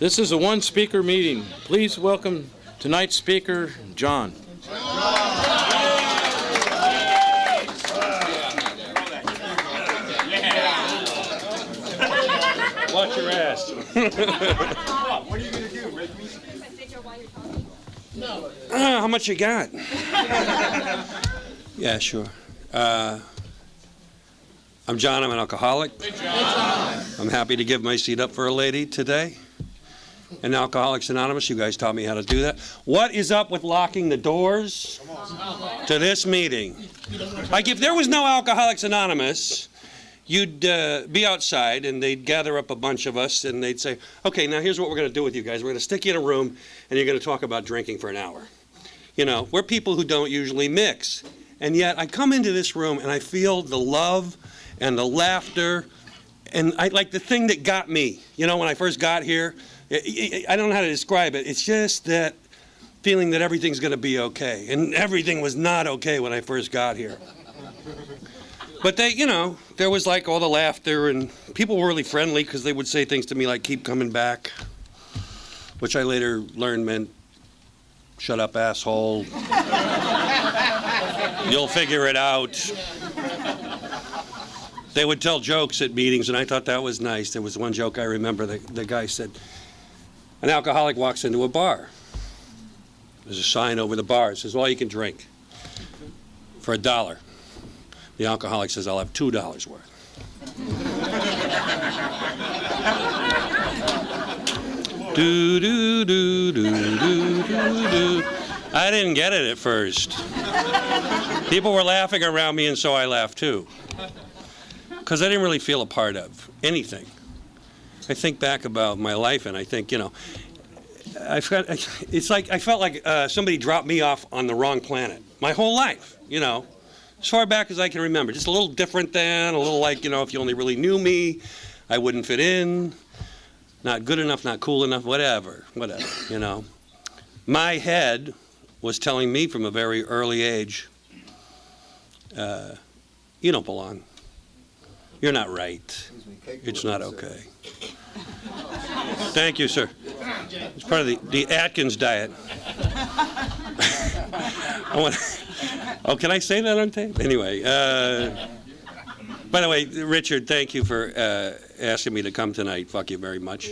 This is a one-speaker meeting. Please welcome tonight's speaker, John. Watch your ass. What are you going to do? Make me? No. How much you got? Yeah, sure. I'm John. I'm an alcoholic. Hey, John. I'm happy to give my seat up for a lady today. In Alcoholics Anonymous, you guys taught me how to do that. What is up with locking the doors to this meeting? Like, if there was no Alcoholics Anonymous, you'd be outside and they'd gather up a bunch of us and they'd say, okay, now here's what we're going to do with you guys. We're going to stick you in a room and you're going to talk about drinking for an hour. You know, we're people who don't usually mix. And yet I come into this room and I feel the love and the laughter and like the thing that got me. You know, when I first got here, I don't know how to describe it. It's just that feeling that everything's going to be okay. And everything was not okay when I first got here. But they, you know, there was like all the laughter and people were really friendly because they would say things to me like, keep coming back, which I later learned meant, shut up, asshole. You'll figure it out. They would tell jokes at meetings and I thought that was nice. There was one joke I remember, the guy said, an alcoholic walks into a bar. There's a sign over the bar. It says, all you can drink for $1. The alcoholic says, I'll have $2 worth. Do, do, do, do, do, do, do. I didn't get it at first. People were laughing around me, and so I laughed too. Because I didn't really feel a part of anything. I think back about my life, and I think, you know, it's like I felt like somebody dropped me off on the wrong planet. My whole life, you know. As far back as I can remember, just a little different than, a little like, you know, if you only really knew me, I wouldn't fit in, not good enough, not cool enough, whatever, you know. My head was telling me from a very early age, you don't belong. You're not right. It's not okay. Thank you, sir. It's part of the Atkins diet. Oh, can I say that on tape? Anyway, by the way, Richard, thank you for asking me to come tonight. Fuck you very much.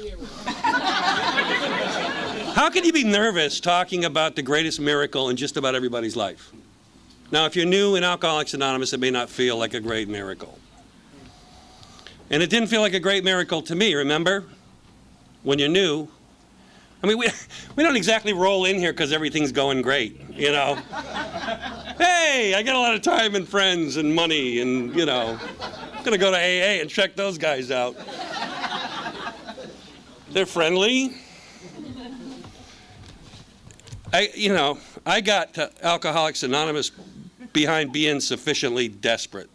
How can you be nervous talking about the greatest miracle in just about everybody's life? Now, if you're new in Alcoholics Anonymous, it may not feel like a great miracle. And it didn't feel like a great miracle to me, remember? When you're new. I mean, we don't exactly roll in here because everything's going great, you know. Hey, I got a lot of time and friends and money and, you know, I'm going to go to AA and check those guys out. They're friendly. I got to Alcoholics Anonymous behind being sufficiently desperate.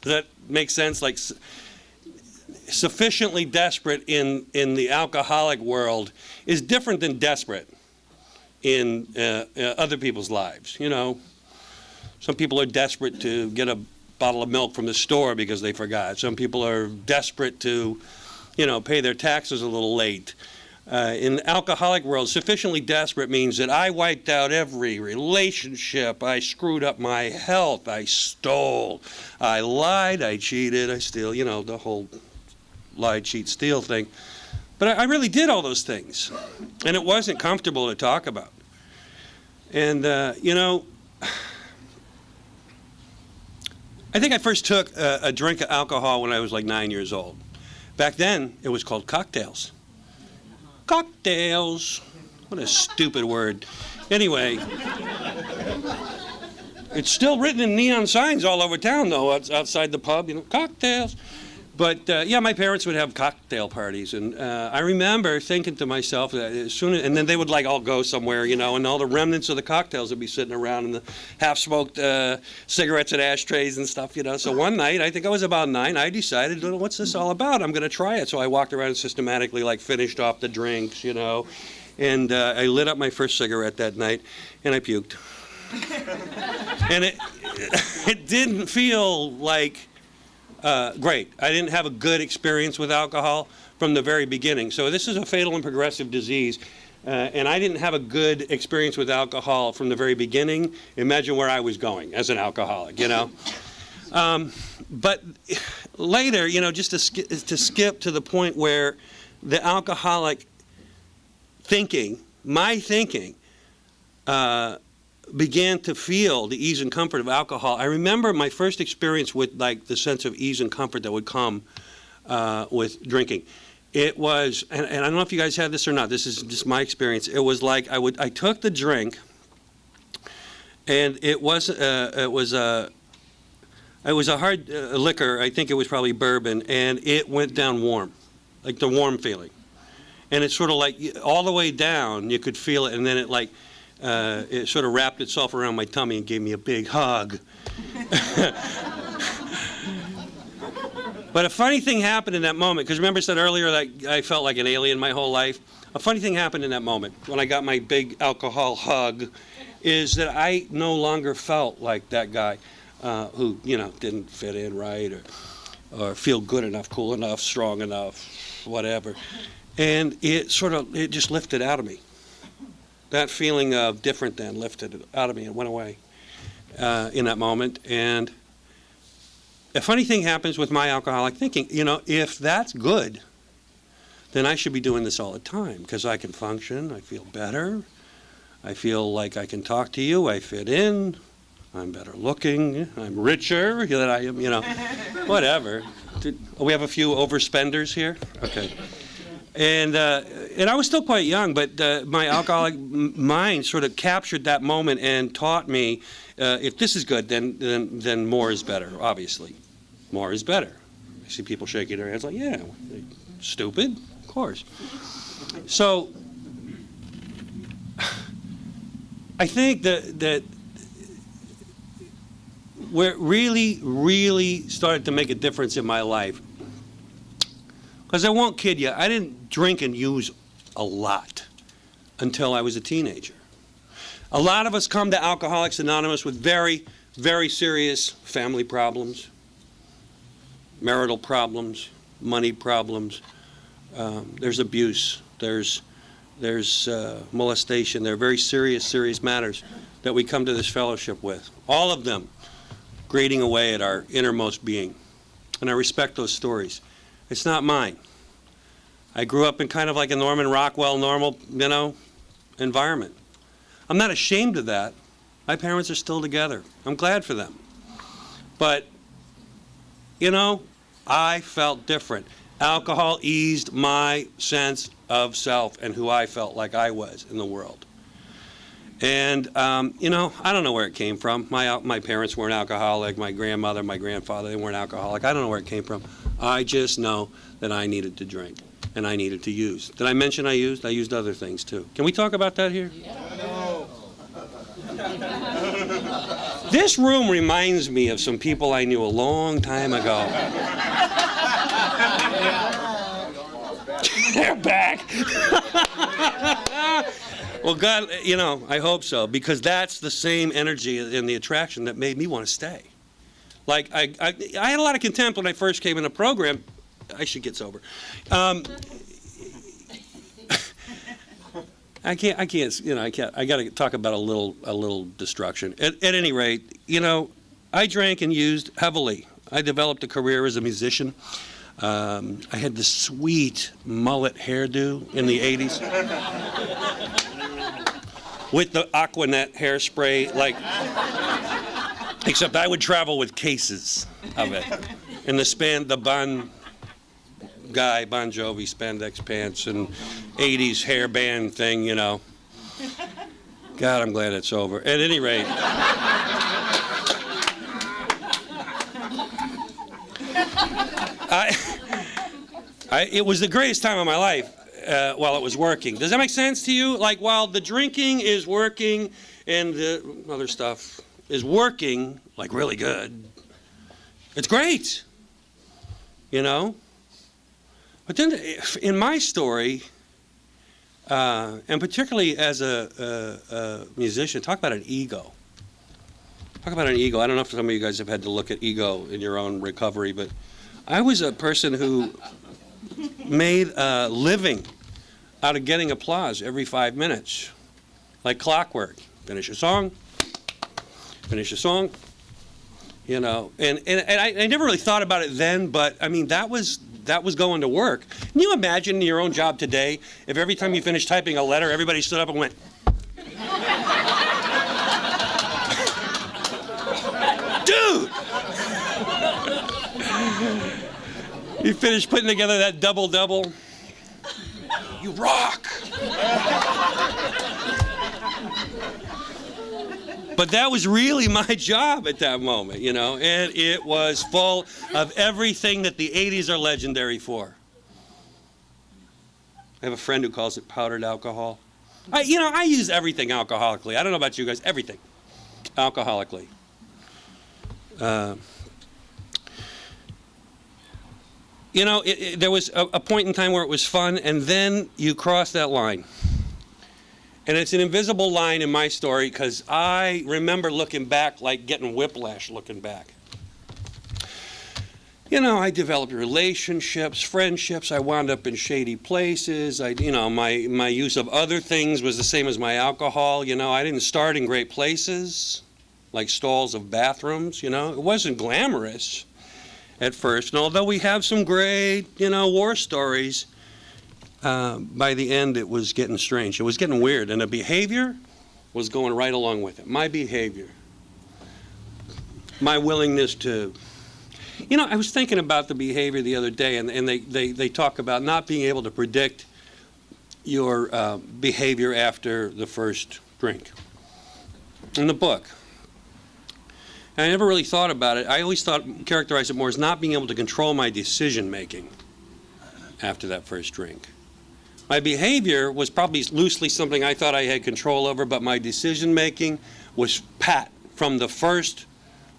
Does that make sense? Like, sufficiently desperate in the alcoholic world is different than desperate in other people's lives, you know. Some people are desperate to get a bottle of milk from the store because they forgot. Some people are desperate to, you know, pay their taxes a little late. In the alcoholic world, sufficiently desperate means that I wiped out every relationship. I screwed up my health. I stole. I lied. I cheated. I steal. You know, the whole lie, cheat, steal thing. But I really did all those things. And it wasn't comfortable to talk about. And, you know, I think I first took a drink of alcohol when I was like 9 years old. Back then, it was called cocktails. Cocktails. What a stupid word. Anyway, it's still written in neon signs all over town, though, outside the pub, you know, cocktails. But, yeah, my parents would have cocktail parties, and I remember thinking to myself that as soon as, and then they would, like, all go somewhere, you know, and all the remnants of the cocktails would be sitting around, and the half-smoked cigarettes and ashtrays and stuff, you know. So one night, I think I was about 9, I decided, what's this all about? I'm going to try it. So I walked around and systematically, like, finished off the drinks, you know, and I lit up my first cigarette that night, and I puked. And it didn't feel like... great. I didn't have a good experience with alcohol, from the very beginning. So this is a fatal and progressive disease. And I didn't have a good experience with alcohol from the very beginning. Imagine where I was going as an alcoholic, you know. But later, you know, just to skip to the point where the alcoholic thinking, my thinking, began to feel the ease and comfort of alcohol. I remember my first experience with like the sense of ease and comfort that would come with drinking. It was, and I don't know if you guys had this or not, this is just my experience. It was like I took the drink, and it was a hard liquor. I think it was probably bourbon, and it went down warm, like the warm feeling. And it's sort of like all the way down, you could feel it, and then it sort of wrapped itself around my tummy and gave me a big hug. But a funny thing happened in that moment, because remember I said earlier that I felt like an alien my whole life? A funny thing happened in that moment when I got my big alcohol hug, is that I no longer felt like that guy who, you know, didn't fit in right or feel good enough, cool enough, strong enough, whatever. And it just lifted out of me. That feeling of different than lifted it out of me and went away in that moment. And a funny thing happens with my alcoholic thinking. You know, if that's good, then I should be doing this all the time, because I can function, I feel better, I feel like I can talk to you, I fit in, I'm better looking, I'm richer than I am, you know, whatever. We have a few overspenders here? Okay. And I was still quite young, but my alcoholic mind sort of captured that moment and taught me, if this is good, then more is better, obviously. More is better. I see people shaking their heads like, yeah, stupid, of course. So I think that where it really started to make a difference in my life, because I won't kid you, I didn't drink and use a lot until I was a teenager. A lot of us come to Alcoholics Anonymous with very, very serious family problems, marital problems, money problems. There's abuse. There's molestation. There are very serious matters that we come to this fellowship with. All of them grating away at our innermost being. And I respect those stories. It's not mine. I grew up in kind of like a Norman Rockwell normal, you know, environment. I'm not ashamed of that. My parents are still together. I'm glad for them. But, you know, I felt different. Alcohol eased my sense of self and who I felt like I was in the world. And, you know, I don't know where it came from. My parents weren't alcoholic. My grandmother, my grandfather, they weren't alcoholic. I don't know where it came from. I just know that I needed to drink and I needed to use. Did I mention I used? I used other things too. Can we talk about that here? No. This room reminds me of some people I knew a long time ago. They're back. Well, God, you know, I hope so, because that's the same energy and the attraction that made me want to stay. Like, I had a lot of contempt when I first came in the program. I should get sober. I can't, you know, I got to talk about a little destruction. At any rate, you know, I drank and used heavily. I developed a career as a musician. I had this sweet mullet hairdo in the 80s. With the Aquanet hairspray, like, except I would travel with cases of it. And the Bon Jovi spandex pants and 80s hairband thing, you know. God, I'm glad it's over. At any rate. It was the greatest time of my life while it was working. Does that make sense to you? Like, while the drinking is working and the other stuff is working, like, really good, it's great, you know? But then, in my story, and particularly as a musician, talk about an ego. Talk about an ego. I don't know if some of you guys have had to look at ego in your own recovery, but I was a person who made a living out of getting applause every 5 minutes, like clockwork. Finish a song, finish a song, you know. And I never really thought about it then, but I mean, that was going to work. Can you imagine your own job today if every time you finished typing a letter, everybody stood up and went, dude! You finished putting together that double-double. You rock! But that was really my job at that moment, you know, and it was full of everything that the 80s are legendary for. I have a friend who calls it powdered alcohol. I use everything alcoholically. I don't know about you guys, everything alcoholically. There was a point in time where it was fun, and then you cross that line. And it's an invisible line in my story because I remember looking back like getting whiplash looking back. You know, I developed relationships, friendships. I wound up in shady places. My use of other things was the same as my alcohol. You know, I didn't start in great places, like stalls of bathrooms, you know. It wasn't glamorous at first. And although we have some great, war stories, by the end, it was getting strange. It was getting weird, and the behavior was going right along with it. My behavior, my willingness to, I was thinking about the behavior the other day, and they talk about not being able to predict your behavior after the first drink in the book. And I never really thought about it. I always characterized it more as not being able to control my decision making after that first drink. My behavior was probably loosely something I thought I had control over, but my decision-making was pat from the first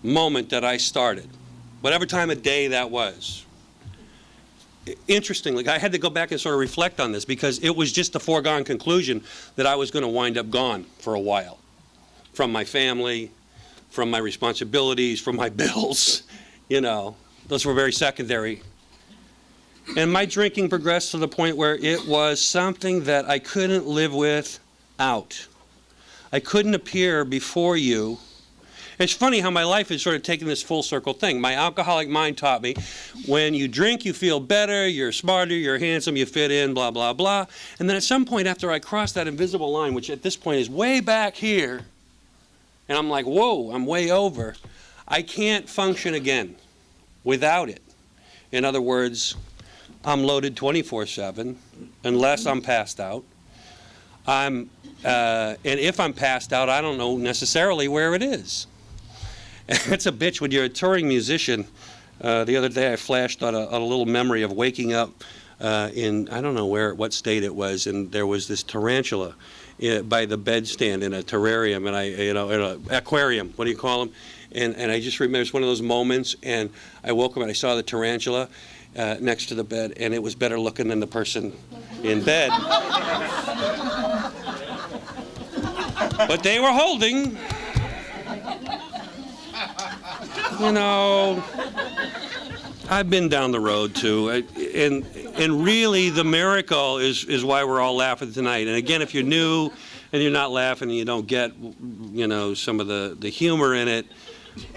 moment that I started, whatever time of day that was. Interestingly, I had to go back and sort of reflect on this because it was just a foregone conclusion that I was going to wind up gone for a while from my family, from my responsibilities, from my bills. Those were very secondary. And my drinking progressed to the point where it was something that I couldn't live without. I couldn't appear before you. It's funny how my life has sort of taken this full circle thing. My alcoholic mind taught me when you drink, you feel better, you're smarter, you're handsome, you fit in, blah, blah, blah. And then at some point after I crossed that invisible line, which at this point is way back here, and I'm like, whoa, I'm way over, I can't function again without it. In other words, I'm loaded 24/7 unless I'm passed out. And if I'm passed out, I don't know necessarily where it is. It's a bitch when you're a touring musician. The other day I flashed on a little memory of waking up in, I don't know what state it was, and there was this tarantula by the bedstand in a terrarium, and in an aquarium, what do you call them? And I just remember it's one of those moments, and I woke up and I saw the tarantula next to the bed, and it was better looking than the person in bed. But they were holding. I've been down the road too, and really the miracle is why we're all laughing tonight. And again, if you're new and you're not laughing and you don't get, some of the humor in it,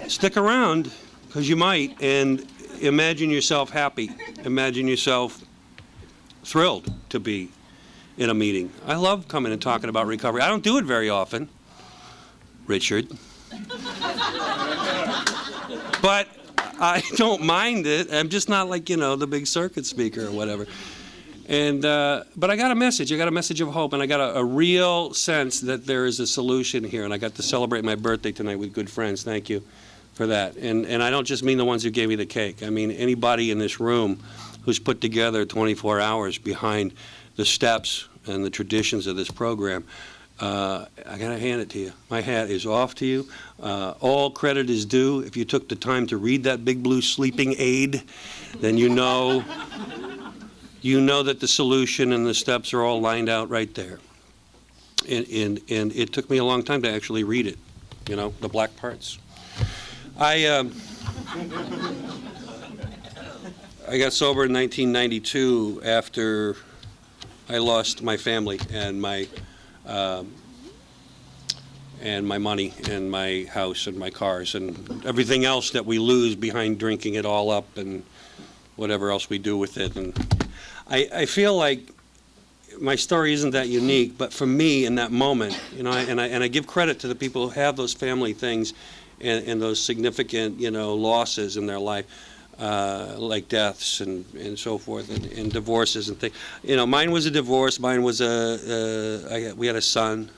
stick around because you might, and imagine yourself happy. Imagine yourself thrilled to be in a meeting. I love coming and talking about recovery. I don't do it very often, Richard. But I don't mind it. I'm just not like, the big circuit speaker or whatever. And but I got a message. I got a message of hope, and I got a real sense that there is a solution here. And I got to celebrate my birthday tonight with good friends. Thank you for that. And I don't just mean the ones who gave me the cake. I mean anybody in this room who's put together 24 hours behind the steps and the traditions of this program. I got to hand it to you. My hat is off to you. All credit is due. If you took the time to read that big blue sleeping aid, then you know that the solution and the steps are all lined out right there. And it took me a long time to actually read it, the black I got sober in 1992 after I lost my family and my money and my house and my cars and everything else that we lose behind drinking it all up and whatever else we do with it. And I feel like my story isn't that unique, but for me in that moment, you know, and I give credit to the people who have those family things and those significant, you know, losses in their life, like deaths and so forth, and divorces and things. You know, mine was a divorce. Mine was we had a son,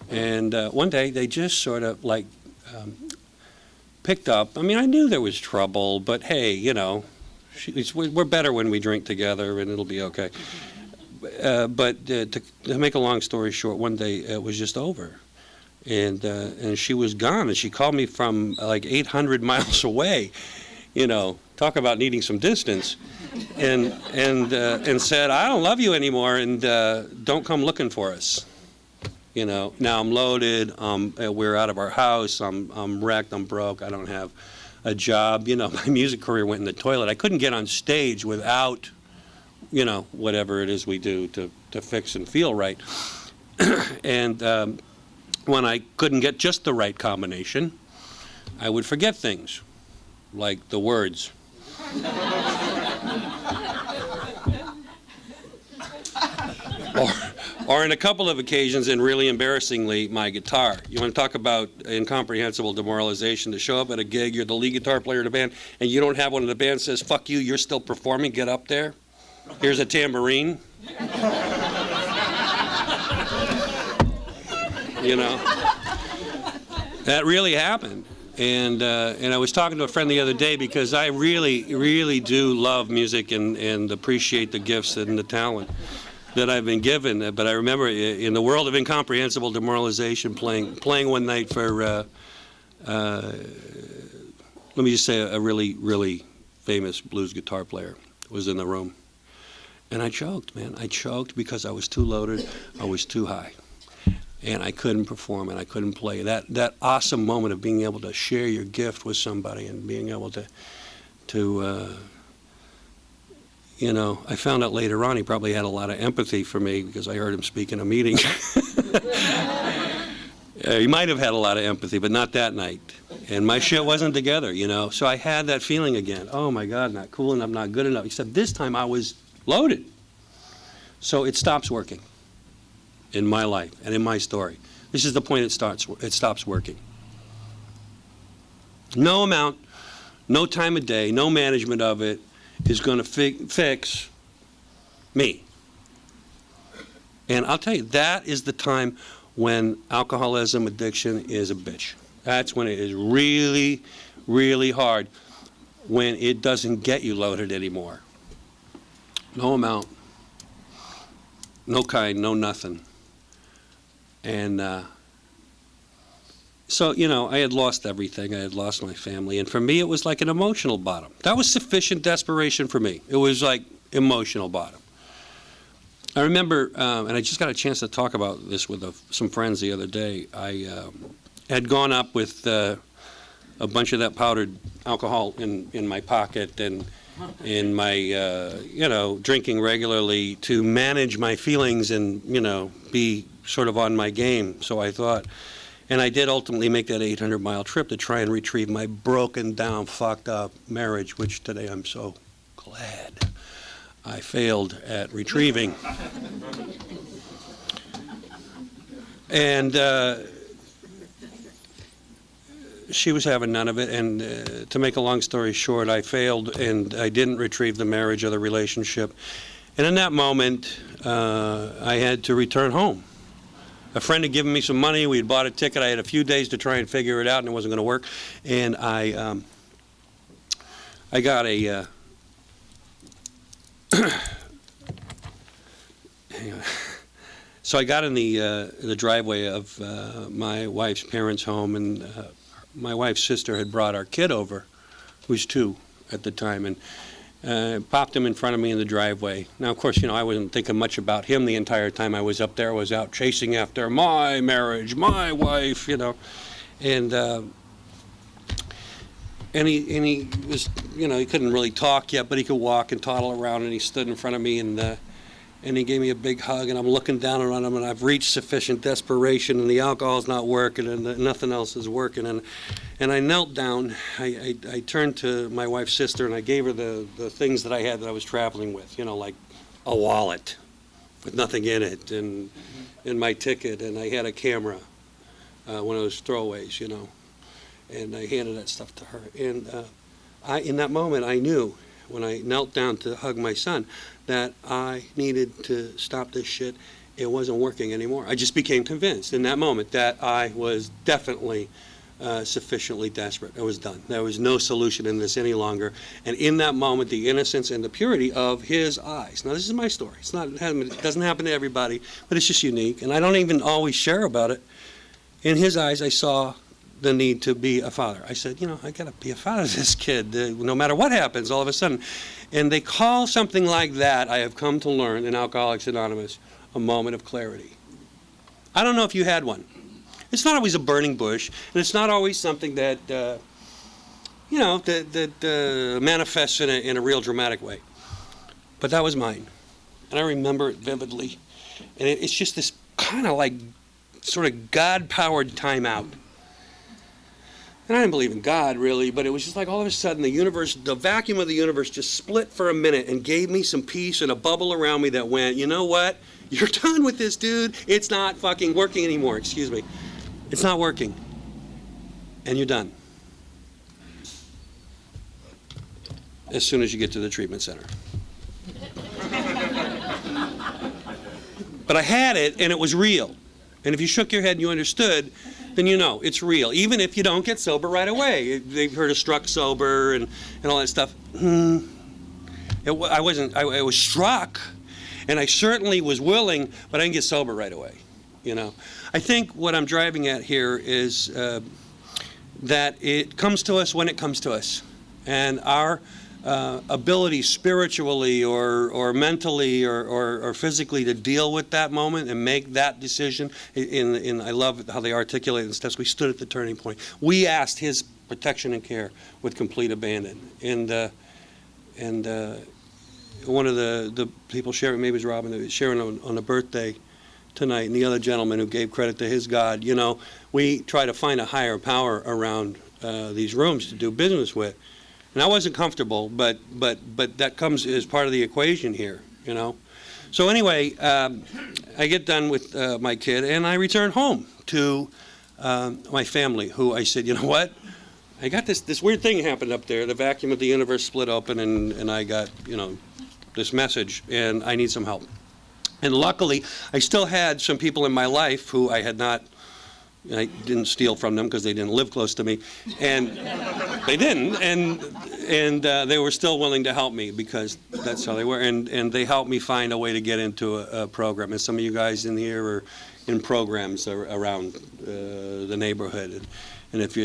and one day they just sort of like picked up. I mean, I knew there was trouble, but hey, you know, we're better when we drink together, and it'll be okay. But to make a long story short, one day it was just over, and she was gone, and she called me from like 800 miles away, you know, talk about needing some distance, and said, I don't love you anymore, and don't come looking for us. You know, now I'm loaded, we're out of our house, I'm wrecked, I'm broke, I don't have a job. You know, my music career went in the toilet. I couldn't get on stage without, you know, whatever it is we do to fix and feel right. And when I couldn't get just the right combination, I would forget things, like the words. Or on a couple of occasions, and really embarrassingly, my guitar. You want to talk about incomprehensible demoralization, to show up at a gig, you're the lead guitar player of the band, and you don't have one, and the band says, fuck you, you're still performing, get up there. Here's a tambourine. You know, that really happened. And I was talking to a friend the other day, because I really, really do love music and appreciate the gifts and the talent that I've been given. But I remember in the world of incomprehensible demoralization, playing one night for, let me just say, a really, really famous blues guitar player was in the room. And I choked, man. I choked because I was too loaded, I was too high. And I couldn't perform and I couldn't play. That awesome moment of being able to share your gift with somebody and being able to you know, I found out later on he probably had a lot of empathy for me because I heard him speak in a meeting. He might have had a lot of empathy, but not that night. And my shit wasn't together, you know. So I had that feeling again. Oh my God, not cool enough, not good enough. Except this time I was loaded. So it stops working in my life and in my story. This is the point it stops working. No amount, no time of day, no management of it is going to fix me. And I'll tell you, that is the time when alcoholism addiction is a bitch. That's when it is really, really hard, when it doesn't get you loaded anymore. No amount, no kind, no nothing. And so, you know, I had lost everything. I had lost my family. And for me, it was like an emotional bottom. That was sufficient desperation for me. It was like emotional bottom. I remember, and I just got a chance to talk about this with some friends the other day. I had gone up with a bunch of that powdered alcohol in my pocket and in my, you know, drinking regularly to manage my feelings and, you know, be sort of on my game, so I thought. And I did ultimately make that 800-mile trip to try and retrieve my broken down, fucked up marriage, which today I'm so glad I failed at retrieving. And she was having none of it, and to make a long story short, I failed and I didn't retrieve the marriage or the relationship. And in that moment, I had to return home. A friend had given me some money. We had bought a ticket. I had a few days to try and figure it out, and it wasn't going to work. And I got a hang on. So I got in the driveway of my wife's parents' home, and my wife's sister had brought our kid over, who was 2 at the time, and popped him in front of me in the driveway. Now, of course, you know, I wasn't thinking much about him the entire time I was up there. I was out chasing after my marriage, my wife, you know. And he was he couldn't really talk yet, but he could walk and toddle around, and he stood in front of me, and he gave me a big hug, and I'm looking down on him, and I've reached sufficient desperation, and the alcohol's not working, and nothing else is working, and I knelt down. I turned to my wife's sister, and I gave her the things that I had that I was traveling with, like a wallet with nothing in it, and my ticket, and I had a camera, one of those throwaways, and I handed that stuff to her. And in that moment, I knew, when I knelt down to hug my son, that I needed to stop this shit. It wasn't working anymore. I just became convinced in that moment that I was definitely sufficiently desperate. I was done. There was no solution in this any longer. And in that moment, the innocence and the purity of his eyes. Now, this is my story. It doesn't happen to everybody, but it's just unique. And I don't even always share about it. In his eyes, I saw the need to be a father. I said, I got to be a father to this kid, no matter what happens, all of a sudden. And they call something like that, I have come to learn in Alcoholics Anonymous, a moment of clarity. I don't know if you had one. It's not always a burning bush, and it's not always something that, manifests in a real dramatic way. But that was mine, and I remember it vividly. And it's just this kind of like sort of God-powered timeout. And I didn't believe in God, really, but it was just like all of a sudden the vacuum of the universe just split for a minute and gave me some peace and a bubble around me that went, you know what? You're done with this, dude. It's not fucking working anymore. Excuse me. It's not working. And you're done. As soon as you get to the treatment center. But I had it, and it was real. And if you shook your head and you understood, then you know it's real, even if you don't get sober right away. They've heard of struck sober and all that stuff. I was struck, and I certainly was willing, but I didn't get sober right away. I think what I'm driving at here is that it comes to us when it comes to us, and our ability spiritually or mentally or physically to deal with that moment and make that decision. I love how they articulate in the steps. We stood at the turning point. We asked his protection and care with complete abandon. And one of the people sharing, maybe it was Robin, sharing on a birthday tonight, and the other gentleman who gave credit to his God. We try to find a higher power around these rooms to do business with. And I wasn't comfortable, but that comes as part of the equation here, So anyway, I get done with my kid, and I return home to my family, who I said, you know what? I got this weird thing happened up there. The vacuum of the universe split open, and I got, this message, and I need some help. And luckily, I still had some people in my life who I didn't steal from them because they didn't live close to me, and they didn't, and they were still willing to help me because that's how they were, and they helped me find a way to get into a program. And some of you guys in here are in programs around the neighborhood, and if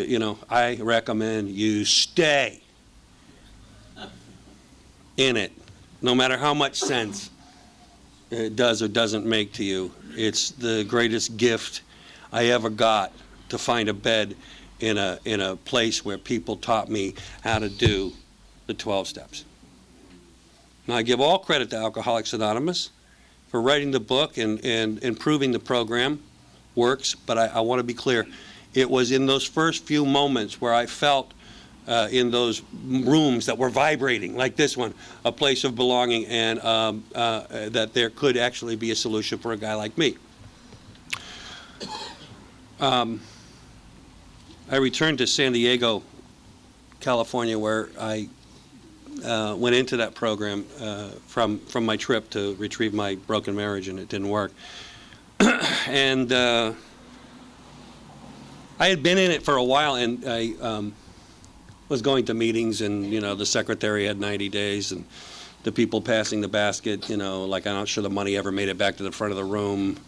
I recommend you stay in it, no matter how much sense it does or doesn't make to you. It's the greatest gift I ever got to find a bed in a place where people taught me how to do the 12 steps. Now, I give all credit to Alcoholics Anonymous for writing the book and proving the program works, but I want to be clear. It was in those first few moments where I felt in those rooms that were vibrating, like this one, a place of belonging, and that there could actually be a solution for a guy like me. I returned to San Diego, California, where I went into that program from my trip to retrieve my broken marriage, and it didn't work. And I had been in it for a while, and I was going to meetings, and the secretary had 90 days, and the people passing the basket, like I'm not sure the money ever made it back to the front of the room.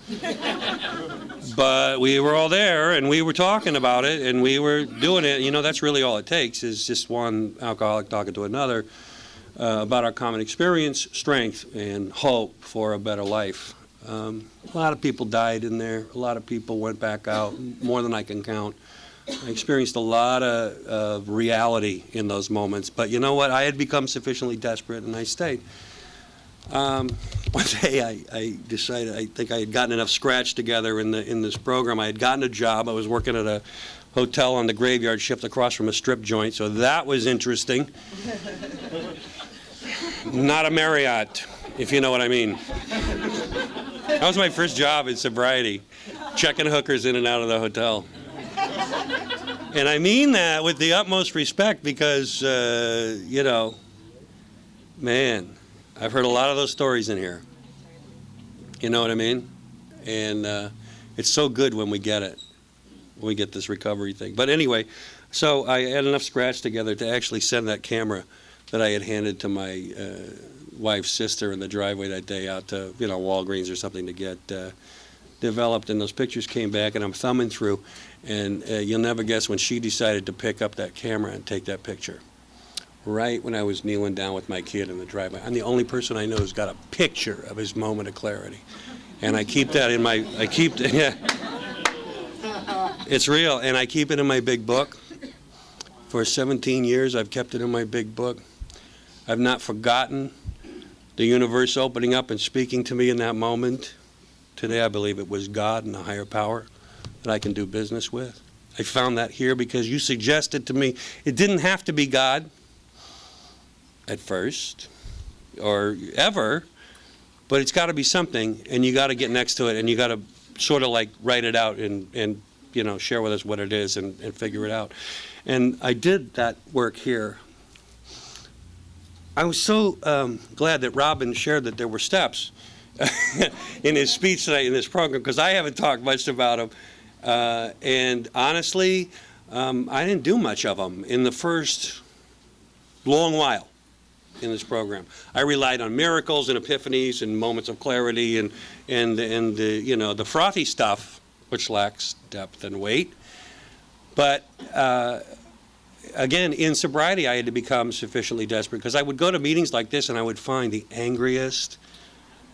But we were all there, and we were talking about it, and we were doing it. That's really all it takes, is just one alcoholic talking to another about our common experience, strength, and hope for a better life. A lot of people died in there. A lot of people went back out, more than I can count. I experienced a lot of reality in those moments. But you know what? I had become sufficiently desperate, and I stayed. One day I decided, I think I had gotten enough scratch together in this program. I had gotten a job. I was working at a hotel on the graveyard shift across from a strip joint, so that was interesting. Not a Marriott, if you know what I mean. That was my first job in sobriety, checking hookers in and out of the hotel. And I mean that with the utmost respect because, you know, man, I've heard a lot of those stories in here. You know what I mean? And it's so good when we get it, when we get this recovery thing. But anyway, so I had enough scratch together to actually send that camera that I had handed to my wife's sister in the driveway that day out to, you know, Walgreens or something to get developed. And those pictures came back, and I'm thumbing through, and you'll never guess when she decided to pick up that camera and take that picture. Right when I was kneeling down with my kid in the driveway. I'm the only person I know who's got a picture of his moment of clarity. And I keep that in my, yeah. It's real, and I keep it in my big book. For 17 years, I've kept it in my big book. I've not forgotten the universe opening up and speaking to me in that moment. Today, I believe it was God and a higher power that I can do business with. I found that here because you suggested to me it didn't have to be God at first or ever, but it's got to be something, and you got to get next to it, and you got to sort of like write it out and you know, share with us what it is and figure it out. And I did that work here. I was so glad that Robin shared that there were steps in his speech tonight in this program, because I haven't talked much about them. And honestly, I didn't do much of them in the first long while in this program. I relied on miracles and epiphanies and moments of clarity and the, you know, the frothy stuff, which lacks depth and weight. But again, in sobriety, I had to become sufficiently desperate, because I would go to meetings like this and I would find the angriest,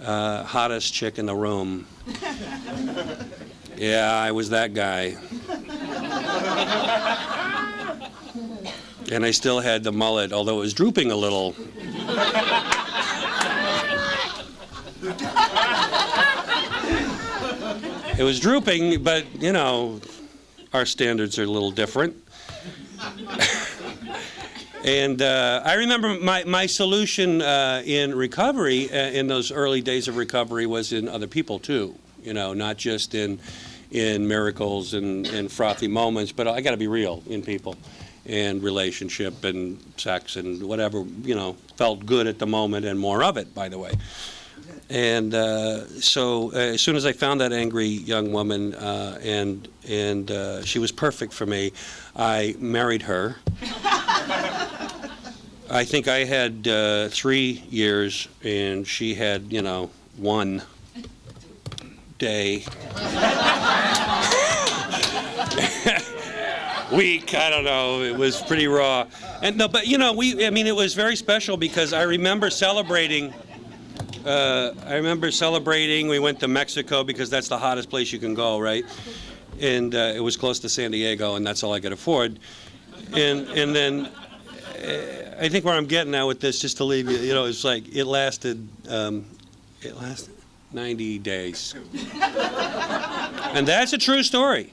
hottest chick in the room. Yeah, I was that guy. And I still had the mullet, although it was drooping a little. It was drooping, but, you know, our standards are a little different. And I remember my solution in recovery, in those early days of recovery, was in other people too. You know, not just in miracles and frothy moments, but I got to be real in people and relationship and sex and whatever, you know, felt good at the moment, and more of it, by the way. And so as soon as I found that angry young woman, and she was perfect for me, I married her. I think I had 3 years, and she had, you know, 1 day. Week, I don't know, it was pretty raw. And no, but you know, I mean, it was very special because I remember celebrating. We went to Mexico because that's the hottest place you can go, right? And it was close to San Diego, and that's all I could afford. And then I think where I'm getting now with this, just to leave you, you know, it's like it lasted 90 days. And that's a true story.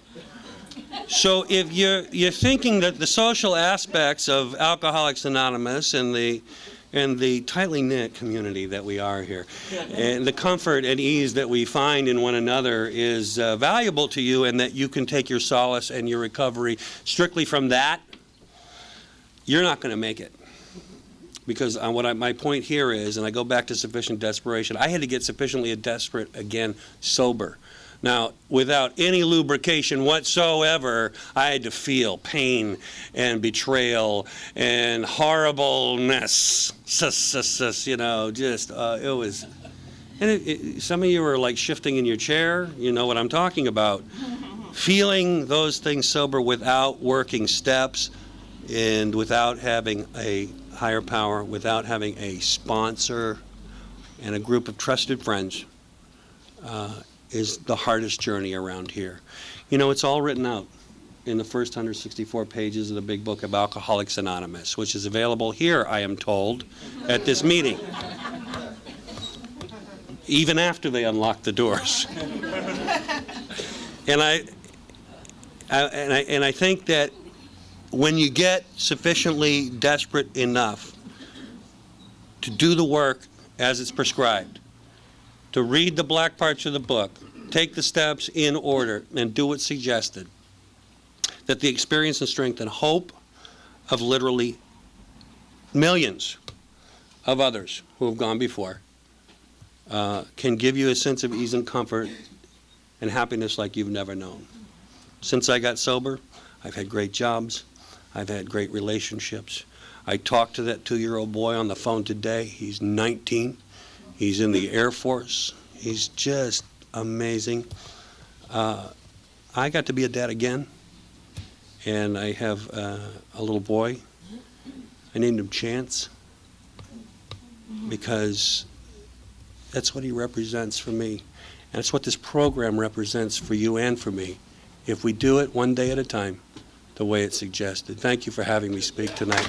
So if you're thinking that the social aspects of Alcoholics Anonymous and the tightly knit community that we are here, and the comfort and ease that we find in one another is valuable to you, and that you can take your solace and your recovery strictly from that, you're not going to make it. Because my point here is, and I go back to sufficient desperation, I had to get sufficiently desperate again, sober. Now, without any lubrication whatsoever, I had to feel pain and betrayal and horribleness. You know, just, it was, and some of you are like shifting in your chair, you know what I'm talking about. Feeling those things sober without working steps and without having a higher power, without having a sponsor and a group of trusted friends, is the hardest journey around here. You know, it's all written out in the first 164 pages of the big book of Alcoholics Anonymous, which is available here, I am told, at this meeting, even after they unlock the doors. And I think that when you get sufficiently desperate enough to do the work as it's prescribed, to read the black parts of the book, take the steps in order, and do what's suggested, that the experience and strength and hope of literally millions of others who have gone before can give you a sense of ease and comfort and happiness like you've never known. Since I got sober, I've had great jobs. I've had great relationships. I talked to that 2-year-old boy on the phone today. He's 19. He's in the Air Force. He's just amazing. I got to be a dad again, and I have a little boy. I named him Chance because that's what he represents for me, and it's what this program represents for you and for me, if we do it one day at a time, the way it's suggested. Thank you for having me speak tonight.